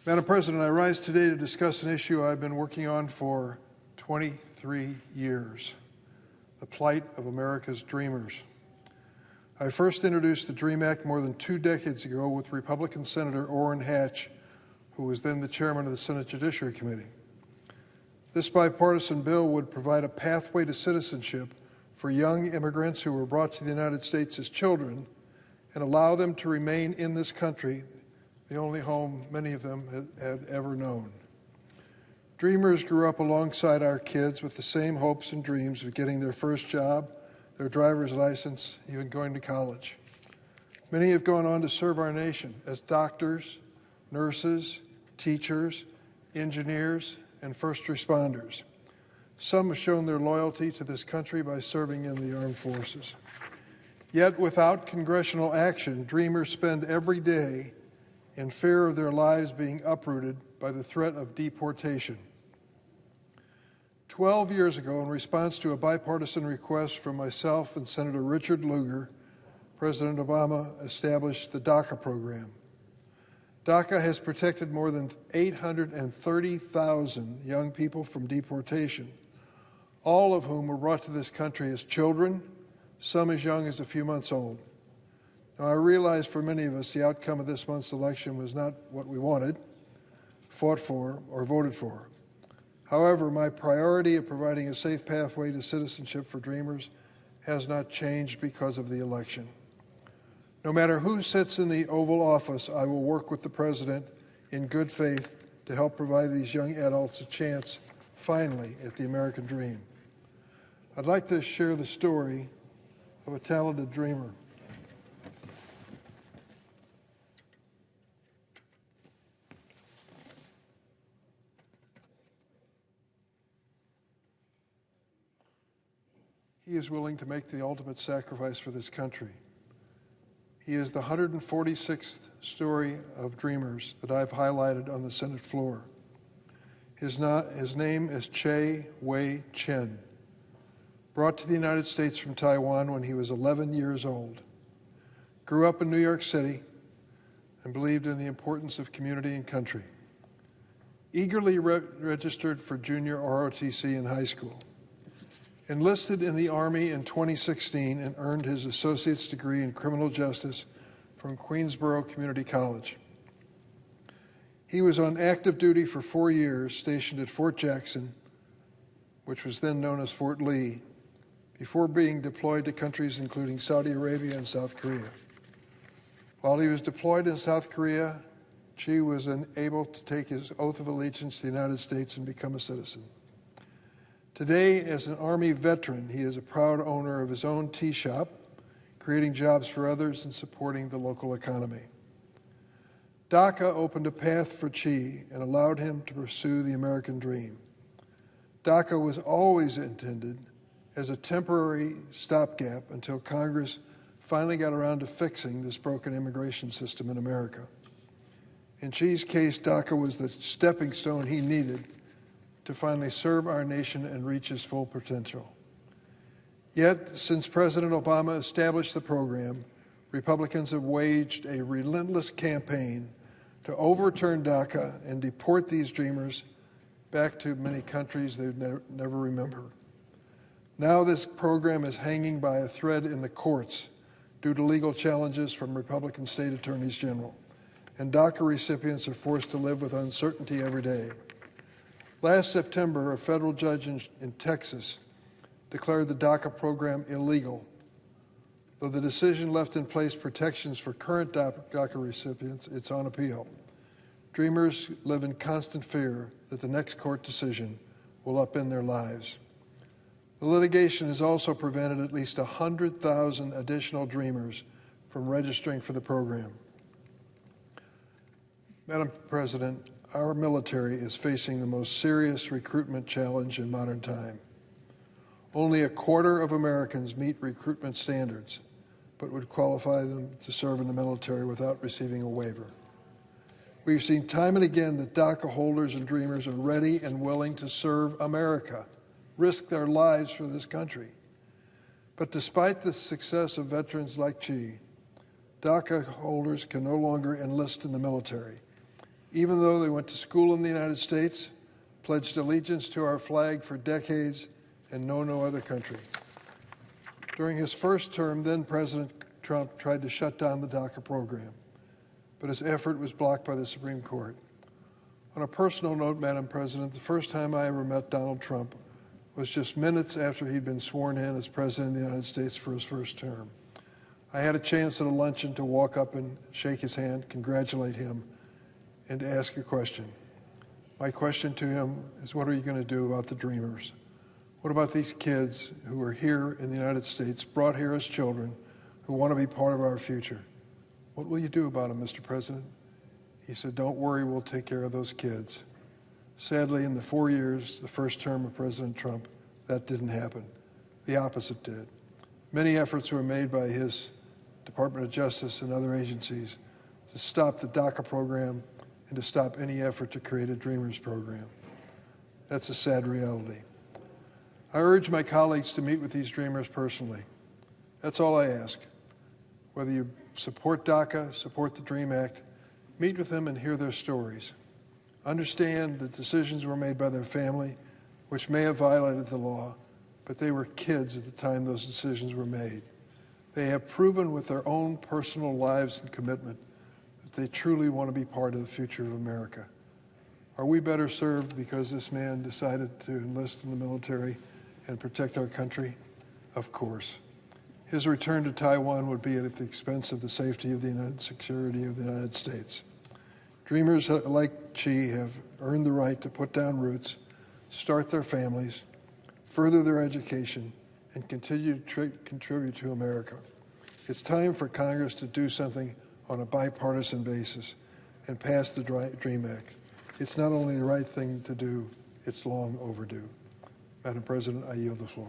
Madam President, I rise today to discuss an issue I've been working on for 23 years, the plight of America's dreamers. I first introduced the DREAM Act more than 2 decades ago with Republican Senator Orrin Hatch, who was then the chairman of the Senate Judiciary Committee. This bipartisan bill would provide a pathway to citizenship for young immigrants who were brought to the United States as children and allow them to remain in this country, the only home many of them had ever known. Dreamers grew up alongside our kids with the same hopes and dreams of getting their first job, their driver's license, even going to college. Many have gone on to serve our nation as doctors, nurses, teachers, engineers, and first responders. Some have shown their loyalty to this country by serving in the armed forces. Yet without congressional action, dreamers spend every day in fear of their lives being uprooted by the threat of deportation. 12 years ago, in response to a bipartisan request from myself and Senator Richard Lugar, President Obama established the DACA program. DACA has protected more than 830,000 young people from deportation, all of whom were brought to this country as children, some as young as a few months old. Now, I realize for many of us the outcome of this month's election was not what we wanted, fought for, or voted for. However, my priority of providing a safe pathway to citizenship for dreamers has not changed because of the election. No matter who sits in the Oval Office, I will work with the President in good faith to help provide these young adults a chance, finally, at the American dream. I'd like to share the story of a talented dreamer. He is willing to make the ultimate sacrifice for this country. He is the 146th story of dreamers that I've highlighted on the Senate floor. His name is Chay Chen, brought to the United States from Taiwan when he was 11 years old. Grew up in New York City and believed in the importance of community and country. Eagerly registered for junior ROTC in high school. Enlisted in the Army in 2016 and earned his associate's degree in criminal justice from Queensborough Community College. He was on active duty for 4 years, stationed at Fort Jackson, which was then known as Fort Lee, before being deployed to countries including Saudi Arabia and South Korea. While he was deployed in South Korea, Chay was able to take his oath of allegiance to the United States and become a citizen. Today, as an Army veteran, he is a proud owner of his own tea shop, creating jobs for others and supporting the local economy. DACA opened a path for Chay and allowed him to pursue the American dream. DACA was always intended as a temporary stopgap until Congress finally got around to fixing this broken immigration system in America. In Chay's case, DACA was the stepping stone he needed to finally serve our nation and reach his full potential. Yet, since President Obama established the program, Republicans have waged a relentless campaign to overturn DACA and deport these dreamers back to many countries they'd never remember. Now this program is hanging by a thread in the courts due to legal challenges from Republican state attorneys general, and DACA recipients are forced to live with uncertainty every day. Last September, a federal judge in Texas declared the DACA program illegal. Though the decision left in place protections for current DACA recipients, it's on appeal. Dreamers live in constant fear that the next court decision will upend their lives. The litigation has also prevented at least 100,000 additional dreamers from registering for the program. Madam President, our military is facing the most serious recruitment challenge in modern time. Only a quarter of Americans meet recruitment standards, but would qualify them to serve in the military without receiving a waiver. We've seen time and again that DACA holders and dreamers are ready and willing to serve America, risk their lives for this country. But despite the success of veterans like Chay, DACA holders can no longer enlist in the military. Even though they went to school in the United States, pledged allegiance to our flag for decades, and know no other country. During his first term, then President Trump tried to shut down the DACA program, but his effort was blocked by the Supreme Court. On a personal note, Madam President, the first time I ever met Donald Trump was just minutes after he'd been sworn in as President of the United States for his first term. I had a chance at a luncheon to walk up and shake his hand, congratulate him, and to ask a question. My question to him is, what are you going to do about the Dreamers? What about these kids who are here in the United States, brought here as children, who want to be part of our future? What will you do about them, Mr. President? He said, don't worry, we'll take care of those kids. Sadly, in the 4 years, the first term of President Trump, that didn't happen. The opposite did. Many efforts were made by his Department of Justice and other agencies to stop the DACA program and to stop any effort to create a Dreamers program. That's a sad reality. I urge my colleagues to meet with these Dreamers personally. That's all I ask. Whether you support DACA, support the DREAM Act, meet with them and hear their stories. Understand that decisions were made by their family, which may have violated the law, but they were kids at the time those decisions were made. They have proven with their own personal lives and commitment that they truly want to be part of the future of America. Are we better served because this man decided to enlist in the military and protect our country? Of course. His return to Taiwan would be at the expense of the safety of the security of the United States. Dreamers like Chay have earned the right to put down roots, start their families, further their education, and continue to contribute to America. It's time for Congress to do something on a bipartisan basis and pass the DREAM Act. It's not only the right thing to do, it's long overdue. Madam President, I yield the floor.